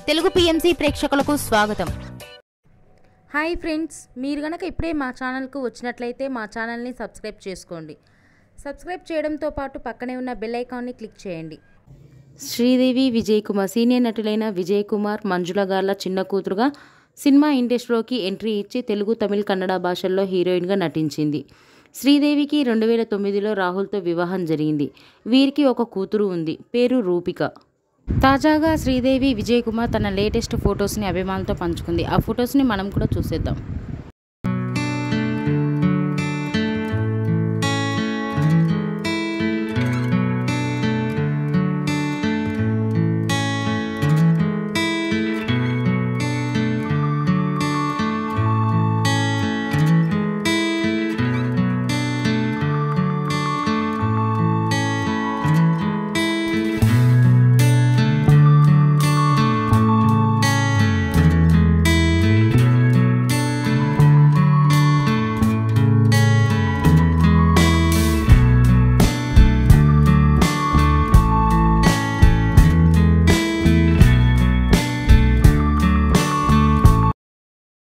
Telugu PMC ప్రేక్షకులకు స్వాగతం. Hi friends, మీరు గనక ఇప్పుడే మా ఛానల్కు వచ్చినట్లయితే మా ఛానల్ని సబ్స్క్రైబ్ చేసుకోండి. సబ్స్క్రైబ్ చేయడంతో పాటు పక్కనే ఉన్న బెల్ ఐకాన్ని క్లిక్ చేయండి. శ్రీదేవి, విజయ్ కుమార్ సీనియర్ నటులైన విజయ్ కుమార్, మంజుల గార్ల చిన్న కూతురుగా సినిమా ఇండస్ట్రీలోకి ఎంట్రీ ఇచ్చి తెలుగు, తమిళ, కన్నడ భాషల్లో హీరోయిన్గా నటించింది. శ్రీదేవికి 2009లో రాహుల్తో వివాహం జరిగింది. వీరికి ఒక కూతురు ఉంది, పేరు రూపిక. తాజాగా శ్రీదేవి, విజయ్ కుమార్ తన లేటెస్ట్ ఫొటోస్ని అభిమానులతో పంచుకుంది. ఆ ఫొటోస్ని మనం కూడా చూసేద్దాం.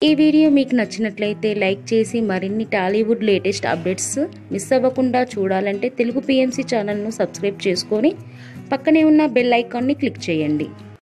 ఈ వీడియో మీకు నచ్చినట్లయితే లైక్ చేసి మరిన్ని టాలీవుడ్ లేటెస్ట్ అప్డేట్స్ మిస్ అవ్వకుండా చూడాలంటే తెలుగు పిఎంసి ఛానల్ను సబ్స్క్రైబ్ చేసుకొని పక్కనే ఉన్న బెల్ ఐకాన్ని క్లిక్ చేయండి.